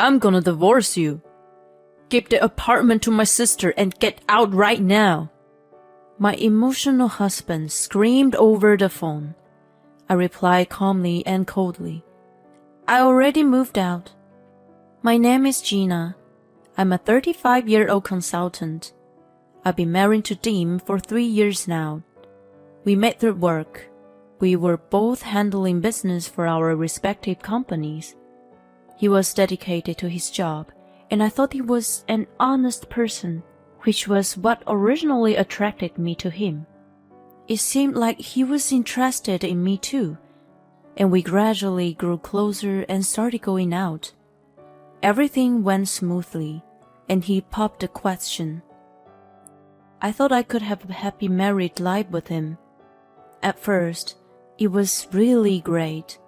I'm gonna divorce you. Give the apartment to my sister and get out right now. My emotional husband screamed over the phone. I replied calmly and coldly. I already moved out. My name is Gina. I'm a 35-year-old consultant. I've been married to Dim for 3 years now. We met through work. We were both handling business for our respective companies. He was dedicated to his job, and I thought he was an honest person, which was what originally attracted me to him. It seemed like he was interested in me too, and we gradually grew closer and started going out. Everything went smoothly, and he popped the question. I thought I could have a happy married life with him. At first, it was really great.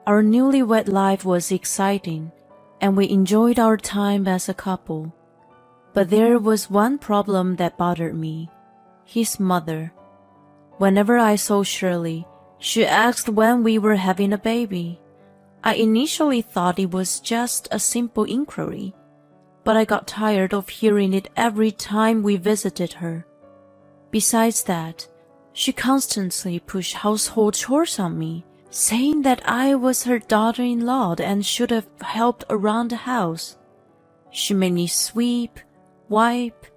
Our newlywed life was exciting, and we enjoyed our time as a couple. But there was one problem that bothered me: his mother. Whenever I saw Shirley, she asked when we were having a baby. I initially thought it was just a simple inquiry, but I got tired of hearing it every time we visited her. Besides that, she constantly pushed household chores on me, saying that I was her daughter-in-law and should have helped around the house. She made me sweep, wipe,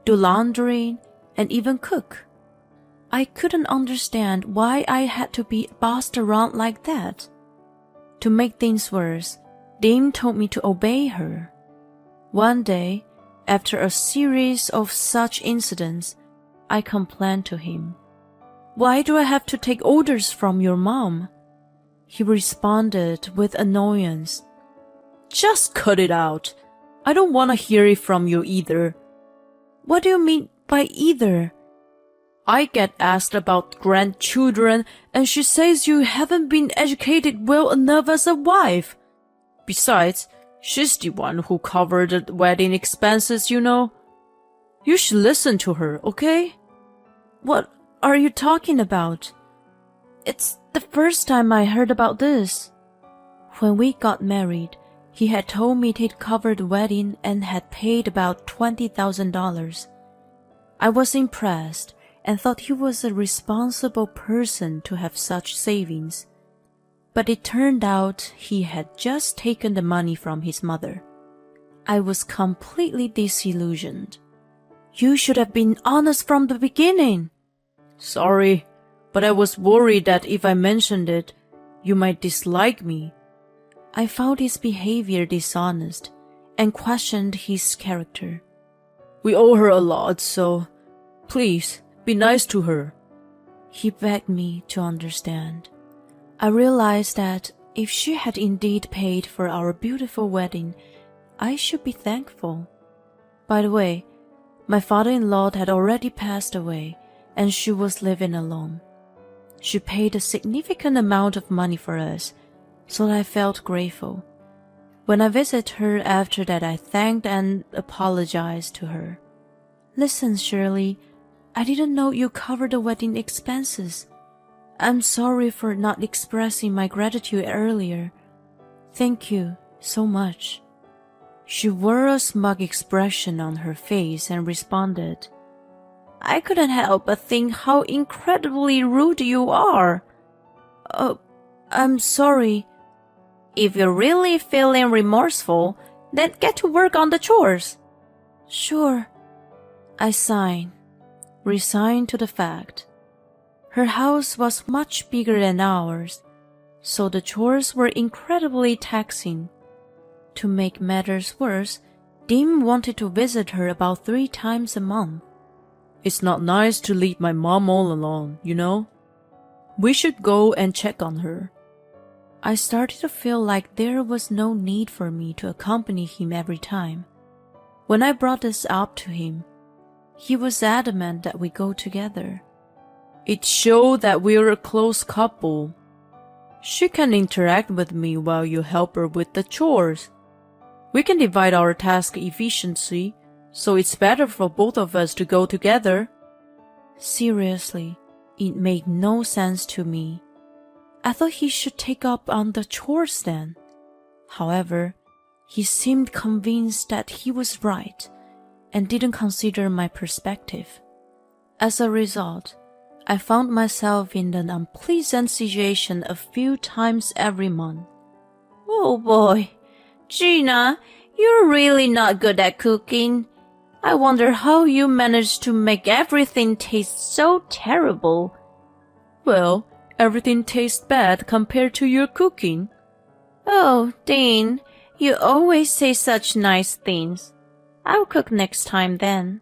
do laundry, and even cook. I couldn't understand why I had to be bossed around like that. To make things worse, Dim told me to obey her. One day, after a series of such incidents, I complained to him. Why do I have to take orders from your mom? He responded with annoyance. Just cut it out. I don't want to hear it from you either. What do you mean by either? I get asked about grandchildren, and she says you haven't been educated well enough as a wife. Besides, she's the one who covered the wedding expenses, you know. You should listen to her, okay? What are you talking about? It's the first time I heard about this. When we got married, he had told me he'd covered the wedding and had paid about $20,000. I was impressed and thought he was a responsible person to have such savings. But it turned out he had just taken the money from his mother. I was completely disillusioned. You should have been honest from the beginning. Sorry, but I was worried that if I mentioned it, you might dislike me. I found his behavior dishonest and questioned his character. We owe her a lot, so please be nice to her. He begged me to understand. I realized that if she had indeed paid for our beautiful wedding, I should be thankful. By the way, my father-in-law had already passed away, and she was living alone. She paid a significant amount of money for us, so I felt grateful. When I visited her after that, I thanked and apologized to her. Listen, Shirley, I didn't know you covered the wedding expenses. I'm sorry for not expressing my gratitude earlier. Thank you so much. She wore a smug expression on her face and responded, I couldn't help but think how incredibly rude you are. I'm sorry. If you're really feeling remorseful, then get to work on the chores. Sure. I signed, resigned to the fact. Her house was much bigger than ours, so the chores were incredibly taxing. To make matters worse, Dim wanted to visit her about 3 times a month. It's not nice to leave my mom all alone, you know? We should go and check on her. I started to feel like there was no need for me to accompany him every time. When I brought this up to him, he was adamant that we go together. It showed that we're a close couple. She can interact with me while you help her with the chores. We can divide our task efficiently, so it's better for both of us to go together. Seriously, it made no sense to me. I thought he should take up on the chores then. However, He seemed convinced that he was right and didn't consider my perspective. As a result, I found myself in an unpleasant situation a few times every month. Oh boy, Gina, you're really not good at cooking. I wonder how you managed to make everything taste so terrible. Well, everything tastes bad compared to your cooking. Oh, Dean, you always say such nice things. I'll cook next time then.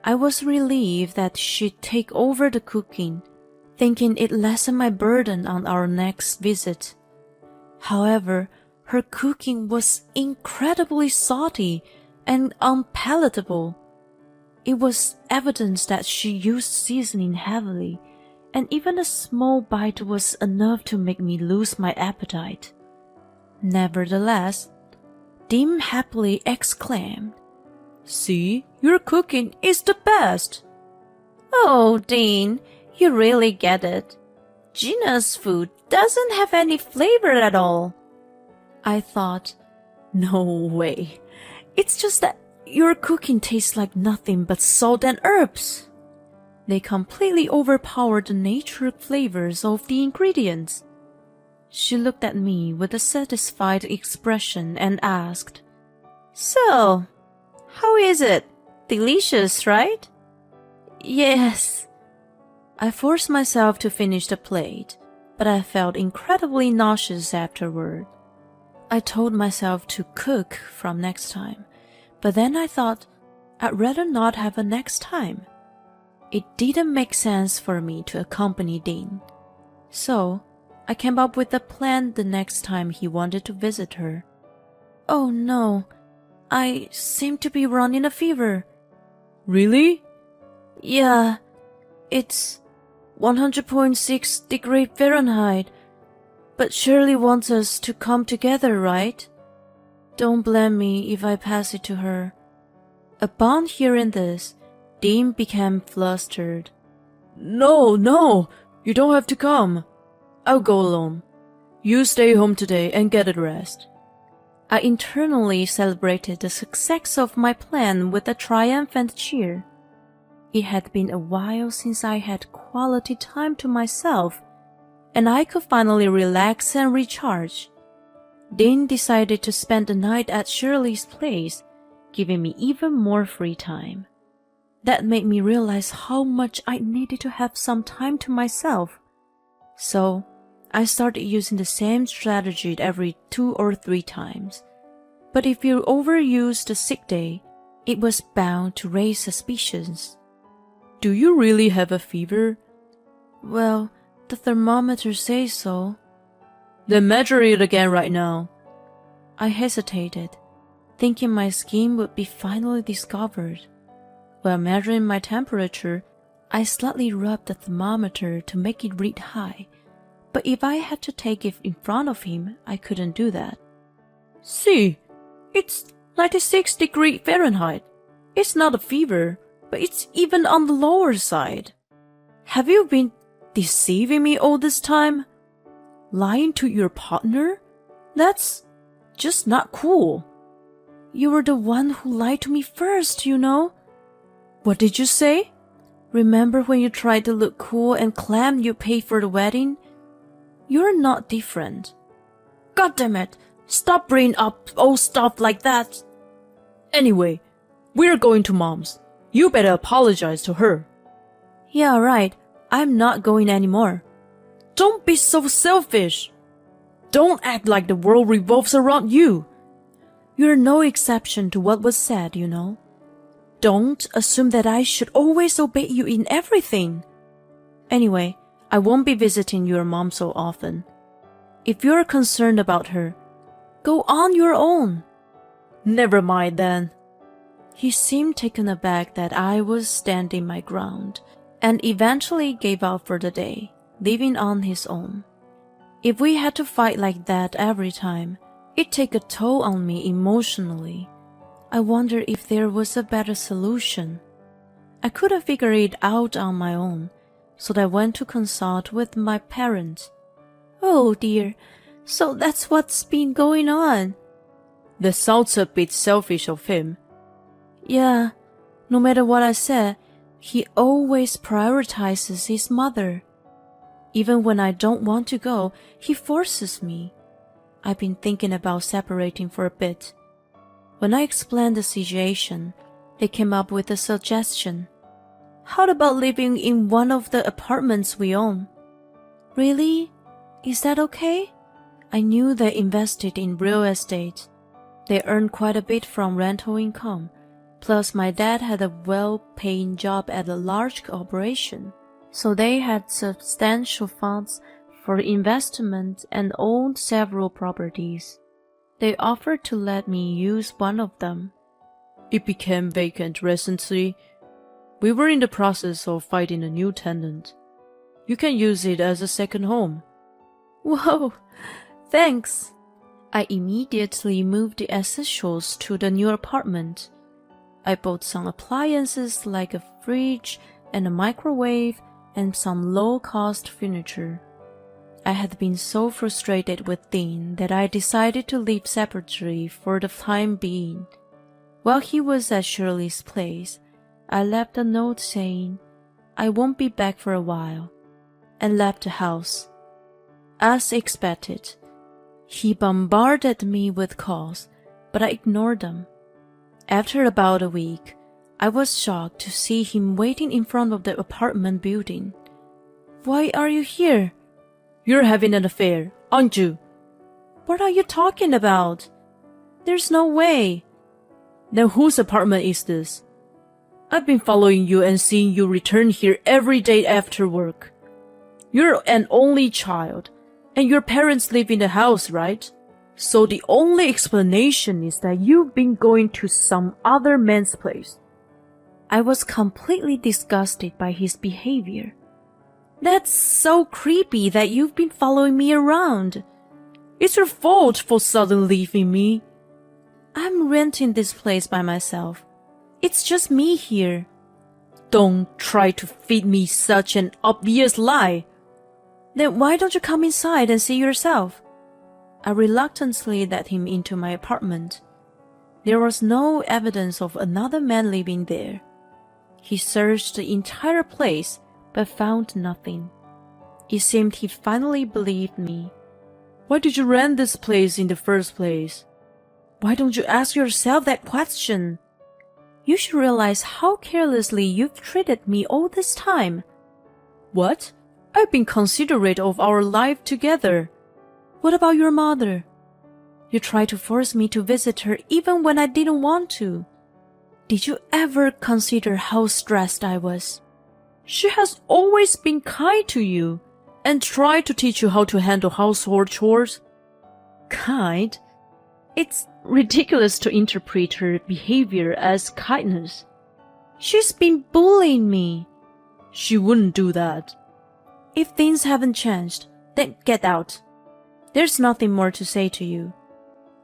I was relieved that she'd take over the cooking, thinking it lessened my burden on our next visit. However, her cooking was incredibly salty and unpalatable. It was evident that she used seasoning heavily, and even a small bite was enough to make me lose my appetite. Nevertheless, Dim happily exclaimed, "See, your cooking is the best." Oh, Dean, you really get it. Gina's food doesn't have any flavor at all. I thought, no way. It's just that your cooking tastes like nothing but salt and herbs. They completely overpower the natural flavors of the ingredients. She looked at me with a satisfied expression and asked, "So, how is it? Delicious, right?" Yes. I forced myself to finish the plate, but I felt incredibly nauseous afterward. I told myself to cook from next time, but then I thought I'd rather not have a next time. It didn't make sense for me to accompany Dean, so I came up with a plan the next time he wanted to visit her. Oh no, I seem to be running a fever. Really? Yeah, it's 100.6 degrees Fahrenheit, but Shirley wants us to come together, right? Don't blame me if I pass it to her. Upon hearing this, Dean became flustered. No, you don't have to come. I'll go alone. You stay home today and get a rest. I internally celebrated the success of my plan with a triumphant cheer. It had been a while since I had quality time to myself, and I could finally relax and recharge. Dean decided to spend the night at Shirley's place, giving me even more free time. That made me realize how much I needed to have some time to myself. So, I started using the same strategy every 2 or 3 times. But if you overuse the sick day, it was bound to raise suspicions. Do you really have a fever? Well, the thermometer says so. Then measure it again right now. I hesitated, thinking my scheme would be finally discovered. While measuring my temperature, I slightly rubbed the thermometer to make it read high, but if I had to take it in front of him, I couldn't do that. See, it's 96 degrees Fahrenheit. It's not a fever, but it's even on the lower side. Have you been deceiving me all this time? Lying to your partner? That's just not cool. You were the one who lied to me first, you know. What did you say? Remember when you tried to look cool and claimed you paid for the wedding? You're not different. God damn it, stop bringing up old stuff like that. Anyway, we're going to Mom's. You better apologize to her. Yeah, right. I'm not going anymore. Don't be so selfish. Don't act like the world revolves around you. You're no exception to what was said, you know. Don't assume that I should always obey you in everything. Anyway, I won't be visiting your mom so often. If you're concerned about her, go on your own. Never mind then. He seemed taken aback that I was standing my ground, and eventually gave up for the day, leaving on his own. If we had to fight like that every time, it'd take a toll on me emotionally. I wonder if there was a better solution. I couldn't figure it out on my own, so I went to consult with my parents. Oh dear, so that's what's been going on. That sounds a bit selfish of him. Yeah, no matter what I said, he always prioritizes his mother. Even when I don't want to go, he forces me. I've been thinking about separating for a bit. When I explained the situation, they came up with a suggestion. How about living in one of the apartments we own? Really? Is that okay? I knew they invested in real estate. They earned quite a bit from rental income. Plus, my dad had a well-paying job at a large corporation, so they had substantial funds for investment and owned several properties. They offered to let me use one of them. It became vacant recently. We were in the process of finding a new tenant. You can use it as a second home. Whoa, thanks. I immediately moved the essentials to the new apartment. I bought some appliances like a fridge and a microwave and some low-cost furniture. I had been so frustrated with Dean that I decided to live separately for the time being. While he was at Shirley's place, I left a note saying, "I won't be back for a while," and left the house. As expected, he bombarded me with calls, but I ignored them. After about a week, I was shocked to see him waiting in front of the apartment building. "Why are you here?" "You're having an affair, aren't you?" "What are you talking about? There's no way." "Then whose apartment is this? I've been following you and seeing you return here every day after work. You're an only child, and your parents live in the house, right? So the only explanation is that you've been going to some other man's place." I was completely disgusted by his behavior. "That's so creepy that you've been following me around. It's your fault for suddenly leaving me. I'm renting this place by myself. It's just me here." "Don't try to feed me such an obvious lie." "Then why don't you come inside and see yourself?" I reluctantly let him into my apartment. There was no evidence of another man living there. He searched the entire place, but found nothing. It seemed he finally believed me. "Why did you rent this place in the first place?" "Why don't you ask yourself that question? You should realize how carelessly you've treated me all this time." "What? I've been considerate of our life together." "What about your mother? You tried to force me to visit her even when I didn't want to. Did you ever consider how stressed I was?" "She has always been kind to you and tried to teach you how to handle household chores." "Kind? It's ridiculous to interpret her behavior as kindness." "She's been bullying me." "She wouldn't do that." "If things haven't changed, then get out. There's nothing more to say to you."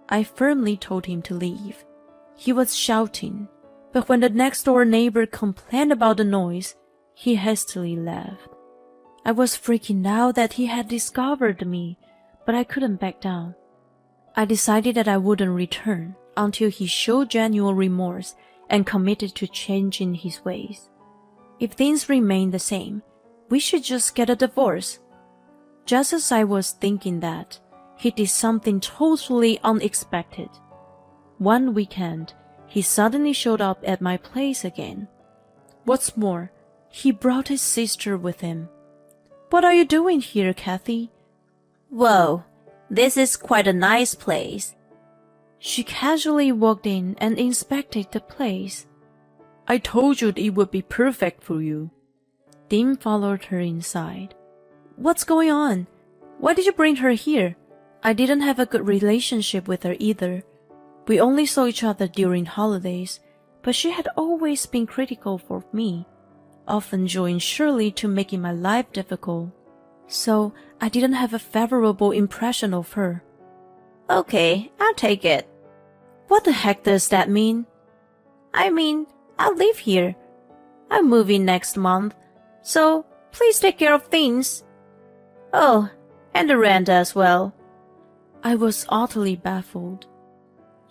I firmly told him to leave. He was shouting, but when the next-door neighbor complained about the noise, he hastily left. I was freaking out that he had discovered me, but I couldn't back down. I decided that I wouldn't return until he showed genuine remorse and committed to changing his ways. If things remain the same, we should just get a divorce. Just as I was thinking that, he did something totally unexpected. One weekend, he suddenly showed up at my place again. What's more, he brought his sister with him. "What are you doing here, Kathy?" "Whoa, this is quite a nice place." She casually walked in and inspected the place. "I told you it would be perfect for you." Dean followed her inside. "What's going on? Why did you bring her here?" I didn't have a good relationship with her either. We only saw each other during holidays, but she had always been critical of me, often joined Shirley to making my life difficult. So I didn't have a favorable impression of her. "Okay, I'll take it." "What the heck does that mean?" "I mean, I'll live here. I'm moving next month, so please take care of things. Oh, and the rent as well." I was utterly baffled.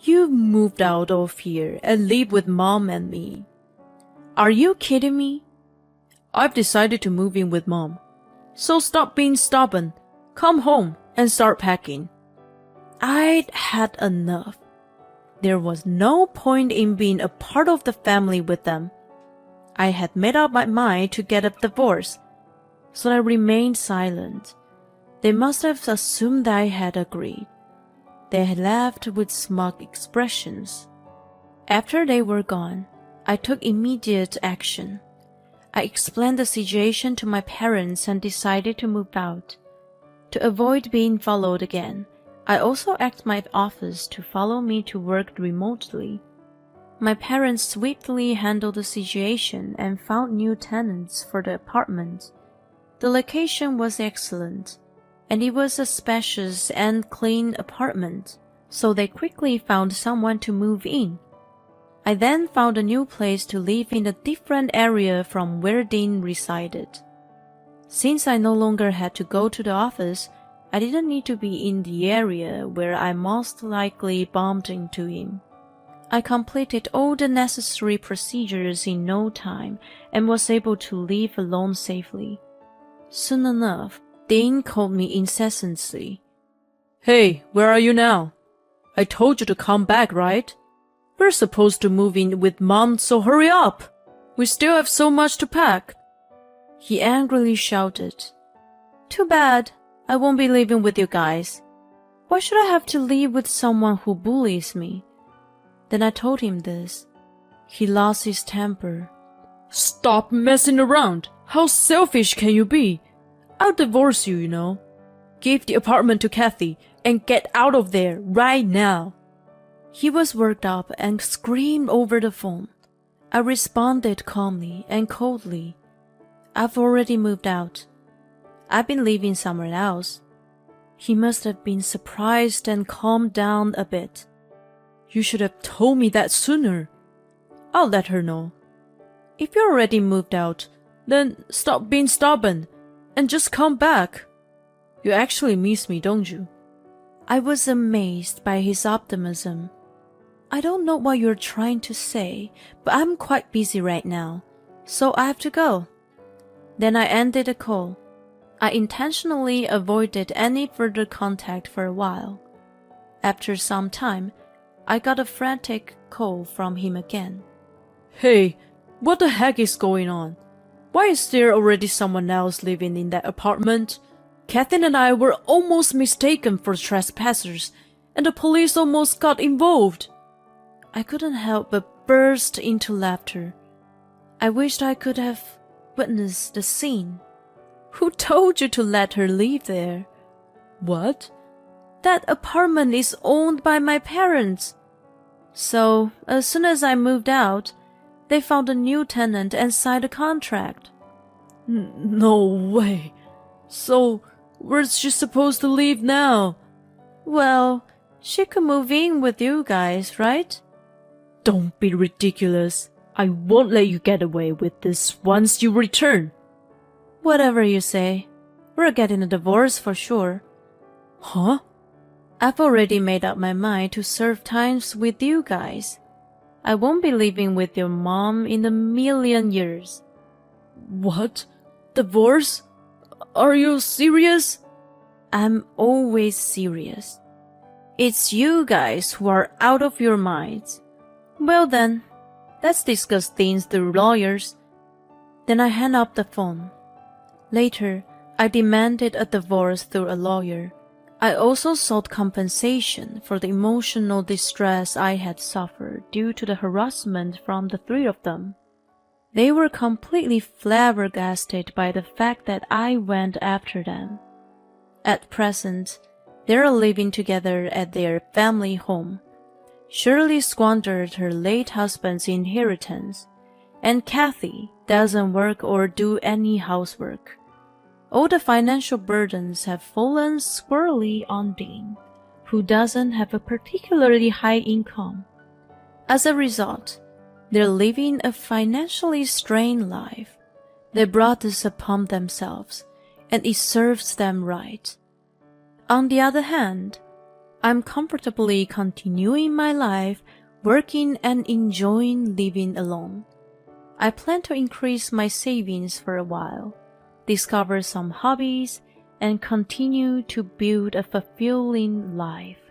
You moved out of here and live with Mom and me. Are you kidding me? I've decided to move in with Mom. So stop being stubborn. Come home and start packing. I'd had enough. There was no point in being a part of the family with them. I had made up my mind to get a divorce, so I remained silent. They must have assumed I had agreed. They had left with smug expressions. After they were gone, I took immediate action. I explained the situation to my parents and decided to move out. To avoid being followed again, I also asked my office to follow me to work remotely. My parents swiftly handled the situation and found new tenants for the apartment. The location was excellent, and it was a spacious and clean apartment, so they quickly found someone to move in. I then found a new place to live in a different area from where Dean resided. Since I no longer had to go to the office, I didn't need to be in the area where I most likely bumped into him. I completed all the necessary procedures in no time and was able to leave alone safely. Soon enough, Dean called me incessantly. Hey, where are you now? I told you to come back, right? We're supposed to move in with Mom, so hurry up! We still have so much to pack. He angrily shouted. Too bad. I won't be living with you guys. Why should I have to live with someone who bullies me? Then I told him this. He lost his temper. Stop messing around. How selfish can you be? I'll divorce you, you know. Give the apartment to Kathy and get out of there right now. He was worked up and screamed over the phone. I responded calmly and coldly. I've already moved out. I've been living somewhere else. He must have been surprised and calmed down a bit. You should have told me that sooner. I'll let her know. If you're already moved out, then stop being stubborn and just come back. You actually miss me, don't you? I was amazed by his optimism. I don't know what you're trying to say, but I'm quite busy right now, so I have to go. Then I ended the call. I intentionally avoided any further contact for a while. After some time, I got a frantic call from him again. Hey, what the heck is going on? Why is there already someone else living in that apartment? Kathleen and I were almost mistaken for trespassers, and the police almost got involved. I couldn't help but burst into laughter. I wished I could have witnessed the scene. Who told you to let her live there? What? That apartment is owned by my parents. So, as soon as I moved out, they found a new tenant and signed a contract. No way. So, where's she supposed to live now? Well, she could move in with you guys, right? Don't be ridiculous. I won't let you get away with this once you return. Whatever you say. We're getting a divorce for sure. Huh? I've already made up my mind to serve times with you guys. I won't be living with your mom in a million years. What? Divorce? Are you serious? I'm always serious. It's you guys who are out of your minds. Well then, let's discuss things through lawyers. Then I hung up the phone. Later, I demanded a divorce through a lawyer. I also sought compensation for the emotional distress I had suffered due to the harassment from the three of them. They were completely flabbergasted by the fact that I went after them. At present, they are living together at their family home. Shirley squandered her late husband's inheritance, and Kathy doesn't work or do any housework. All the financial burdens have fallen squarely on Dean, who doesn't have a particularly high income. As a result, they're living a financially strained life. They brought this upon themselves, and it serves them right. On the other hand, I'm comfortably continuing my life, working and enjoying living alone. I plan to increase my savings for a while, discover some hobbies, and continue to build a fulfilling life.